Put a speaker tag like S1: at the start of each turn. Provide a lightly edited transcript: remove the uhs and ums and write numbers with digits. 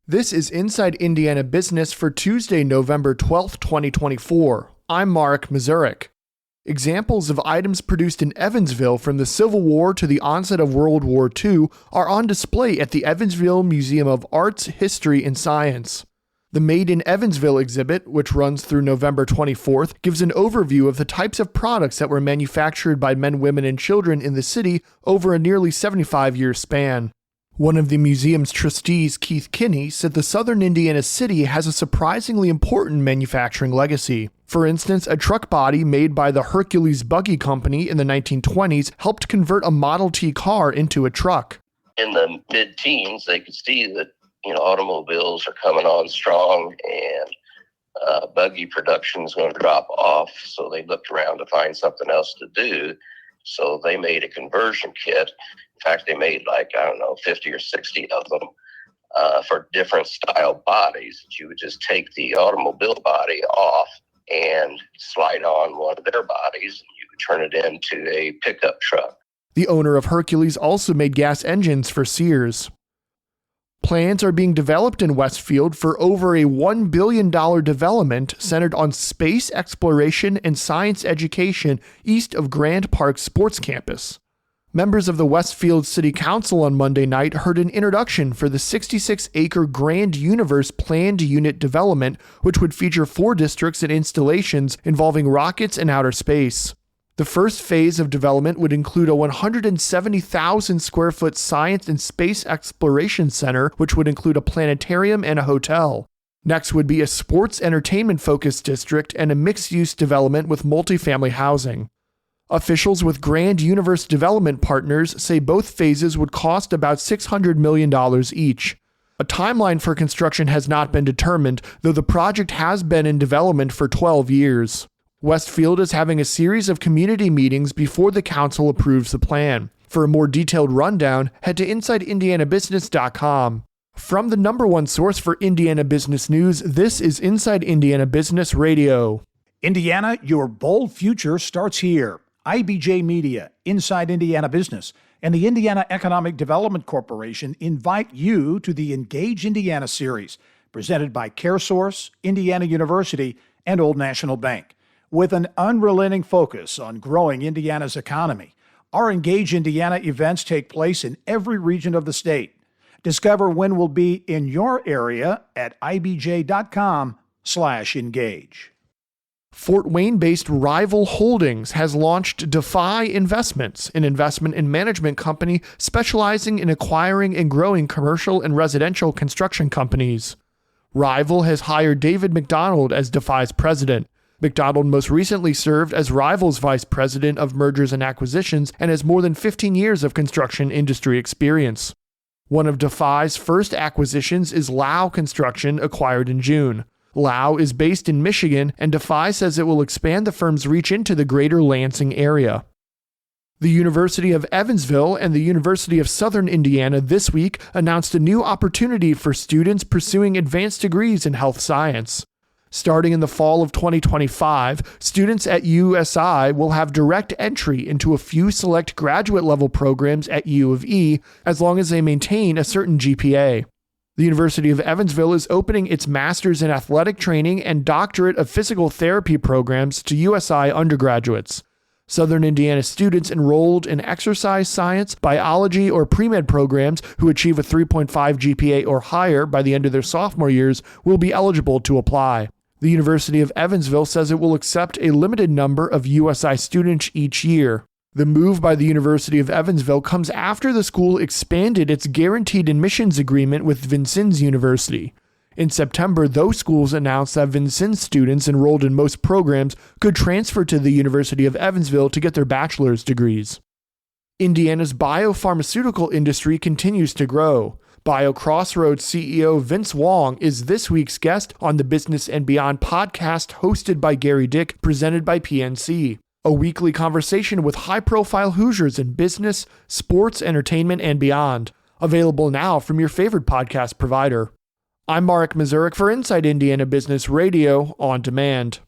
S1: This is Inside Indiana Business for Tuesday, November 12th, 2024. I'm Mark Mazurek. Examples of items produced in Evansville from the Civil War to the onset of World War II are on display at the Evansville Museum of Arts, History, and Science. The Made in Evansville exhibit, which runs through November 24th, gives an overview of the types of products that were manufactured by men, women, and children in the city over a nearly 75-year span. One of the museum's trustees, Keith Kinney, said the southern Indiana city has a surprisingly important manufacturing legacy. For instance, a truck body made by the Hercules Buggy Company in the 1920s helped convert a Model T car into a truck.
S2: In the mid-teens, they could see that, automobiles are coming on strong and buggy production is going to drop off. So they looked around to find something else to do. So they made a conversion kit. In fact, they made 50 or 60 of them for different style bodies. You would just take the automobile body off and slide on one of their bodies, and you could turn it into a pickup truck.
S1: The owner of Hercules also made gas engines for Sears. Plans are being developed in Westfield for over a $1 billion development centered on space exploration and science education east of Grand Park Sports Campus. Members of the Westfield City Council on Monday night heard an introduction for the 66-acre Grand Universe planned unit development, which would feature 4 districts and installations involving rockets and outer space. The first phase of development would include a 170,000 square foot science and space exploration center, which would include a planetarium and a hotel. Next would be a sports entertainment focused district and a mixed-use development with multifamily housing. Officials with Grand Universe Development Partners say both phases would cost about $600 million each. A timeline for construction has not been determined, though the project has been in development for 12 years. Westfield is having a series of community meetings before the council approves the plan. For a more detailed rundown, head to InsideIndianaBusiness.com. From the number one source for Indiana business news, this is Inside Indiana Business Radio.
S3: Indiana, your bold future starts here. IBJ Media, Inside Indiana Business, and the Indiana Economic Development Corporation invite you to the Engage Indiana series, presented by CareSource, Indiana University, and Old National Bank. With an unrelenting focus on growing Indiana's economy, our Engage Indiana events take place in every region of the state. Discover when we'll be in your area at ibj.com/engage.
S1: Fort Wayne-based Rival Holdings has launched Defy Investments, an investment and management company specializing in acquiring and growing commercial and residential construction companies. Rival has hired David McDonald as Defy's president. McDonald most recently served as Rival's vice president of mergers and acquisitions and has more than 15 years of construction industry experience. One of Defy's first acquisitions is Lau Construction, acquired in June. Lau is based in Michigan, and Defy says it will expand the firm's reach into the greater Lansing area. The University of Evansville and the University of Southern Indiana this week announced a new opportunity for students pursuing advanced degrees in health science. Starting in the fall of 2025, students at USI will have direct entry into a few select graduate-level programs at U of E, as long as they maintain a certain GPA. The University of Evansville is opening its Master's in Athletic Training and Doctorate of Physical Therapy programs to USI undergraduates. Southern Indiana students enrolled in exercise science, biology, or pre-med programs who achieve a 3.5 GPA or higher by the end of their sophomore years will be eligible to apply. The University of Evansville says it will accept a limited number of USI students each year. The move by the University of Evansville comes after the school expanded its guaranteed admissions agreement with Vincennes University. In September, those schools announced that Vincennes students enrolled in most programs could transfer to the University of Evansville to get their bachelor's degrees. Indiana's biopharmaceutical industry continues to grow. BioCrossroads CEO Vince Wong is this week's guest on the Business and Beyond podcast hosted by Gary Dick, presented by PNC. A weekly conversation with high-profile Hoosiers in business, sports, entertainment, and beyond. Available now from your favorite podcast provider. I'm Mark Mazurek for Inside Indiana Business Radio on Demand.